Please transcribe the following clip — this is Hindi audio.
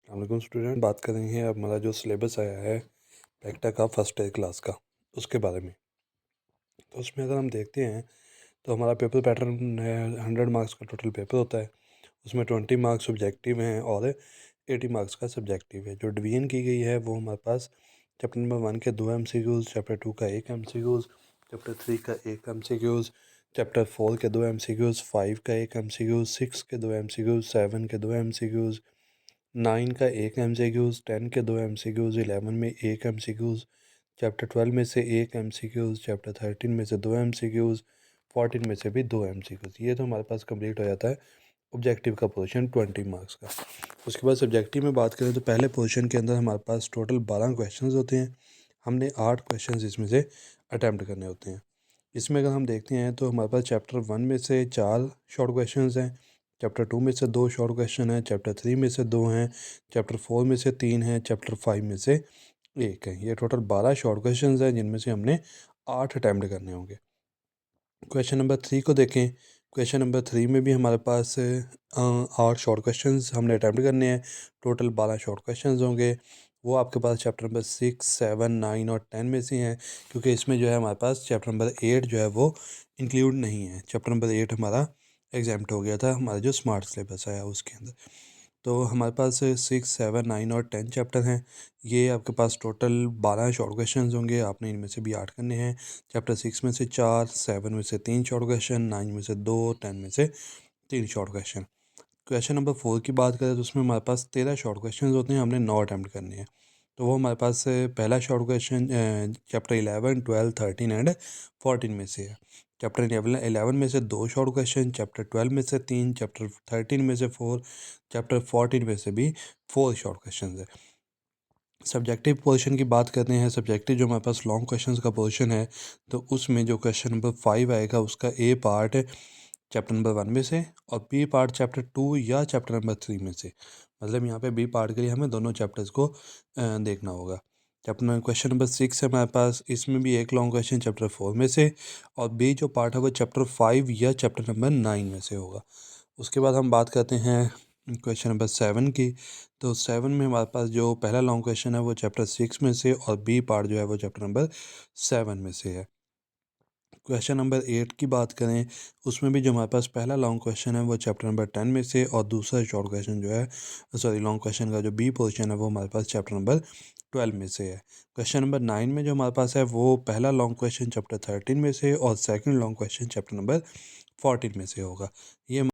अस्सलाम स्टूडेंट, बात कर रहे हैं अब हमारा जो सिलेबस आया है पैक्टा का फर्स्ट ईयर क्लास का, उसके बारे में। तो उसमें अगर हम देखते हैं तो हमारा पेपर पैटर्न है 100 मार्क्स का टोटल पेपर होता है। उसमें 20 मार्क्स ऑब्जेक्टिव हैं और 80 मार्क्स का सब्जेक्टिव है। जो डिवीजन की गई है वो हमारे पास चैप्टर नंबर 1 के 2 MCQs, चैप्टर 2 का 1 MCQs, चैप्टर 3 का 1 MCQs, चैप्टर 4 के 2 MCQs, 5 का 1 MCQs, 6 के 2 MCQs, 7 के 2 MCQs, 9 का 1 MCQs, 10 के 2 MCQs, 11 में 1 MCQs, चैप्टर 12 में से 1 MCQs, चैप्टर 13 में से 2 MCQs, 14 में से भी 2 MCQs। ये तो हमारे पास कंप्लीट हो जाता है ऑब्जेक्टिव का पोर्शन 20 मार्क्स का। उसके बाद सब्जेक्टिव में बात करें तो पहले पोर्शन के अंदर हमारे पास टोटल 12 क्वेश्चंस होते हैं। हमने 8 क्वेश्चंस इसमें से अटैम्प्ट करने होते हैं। इसमें अगर हम देखते हैं तो हमारे पास चैप्टर 1 में से 4 शॉर्ट क्वेश्चंस हैं, चैप्टर 2 में से 2 शॉर्ट क्वेश्चन हैं, चैप्टर 3 में से 2 हैं, चैप्टर 4 में से 3 हैं, चैप्टर 5 में से 1 है। ये टोटल 12 शॉर्ट क्वेश्चंस हैं जिनमें से हमने 8 अटैम्प्ट करने होंगे। क्वेश्चन नंबर 3 को देखें। क्वेश्चन नंबर 3 में भी हमारे पास 8 शॉर्ट क्वेश्चंस हमने अटैम्प्ट करने हैं। टोटल 12 शॉर्ट क्वेश्चंस होंगे। वो आपके पास चैप्टर नंबर 6, 7, 9 और 10 में से हैं, क्योंकि इसमें जो है हमारे पास चैप्टर नंबर 8 जो है वो इंक्लूड नहीं है। चैप्टर नंबर 8 हमारा एग्जाम्प्ट हो गया था हमारा जो स्मार्ट सिलेबस आया उसके अंदर। तो हमारे पास 6, 7, 9 और 10 चैप्टर हैं। ये आपके पास टोटल 12 शॉर्ट क्वेश्चंस होंगे। आपने इनमें से भी 8 करने हैं। चैप्टर 6 में से 4, 7 में से 3 शॉर्ट क्वेश्चन, 9 में से 2, 10 में से 3 शॉर्ट क्वेश्चन। क्वेश्चन नंबर 4 की बात करें तो उसमें हमारे पास 13 शॉर्ट क्वेश्चन होते हैं। हमने 9 अटैम्प्ट करने हैं। तो वो हमारे पास पहला शॉर्ट क्वेश्चन चैप्टर 11, 12, 13 एंड 14 में से है। चैप्टर 11 में से 2 शॉर्ट क्वेश्चन, चैप्टर 12 में से 3, चैप्टर 13 में से 4, चैप्टर 14 में से भी 4 शॉर्ट क्वेश्चन है। सब्जेक्टिव पोर्शन की बात करते हैं। सब्जेक्टिव जो हमारे पास लॉन्ग क्वेश्चंस का पोर्शन है, तो उसमें जो क्वेश्चन नंबर 5 आएगा उसका ए पार्ट चैप्टर नंबर 1 में से और बी पार्ट चैप्टर 2 या चैप्टर नंबर 3 में से। मतलब यहाँ पे बी पार्ट के लिए हमें दोनों चैप्टर्स को देखना होगा। चैप्टर क्वेश्चन नंबर 6 है हमारे पास, इसमें भी एक लॉन्ग क्वेश्चन चैप्टर 4 में से और बी जो पार्ट है वो चैप्टर 5 या चैप्टर नंबर 9 में से होगा। उसके बाद हम बात करते हैं क्वेश्चन नंबर 7 की। तो 7 में हमारे पास जो पहला लॉन्ग क्वेश्चन है वो चैप्टर 6 में से और बी पार्ट जो है वो चैप्टर नंबर 7 में से है। क्वेश्चन नंबर 8 की बात करें, उसमें भी जो हमारे पास पहला लॉन्ग क्वेश्चन है वो चैप्टर नंबर 10 में से और दूसरा शॉर्ट क्वेश्चन जो है लॉन्ग क्वेश्चन का जो बी पोर्शन है वो हमारे पास चैप्टर नंबर 12 में से है। क्वेश्चन नंबर 9 में जो हमारे पास है वो पहला लॉन्ग क्वेश्चन चैप्टर 13 में से और second long question chapter number 14 में से होगा। ये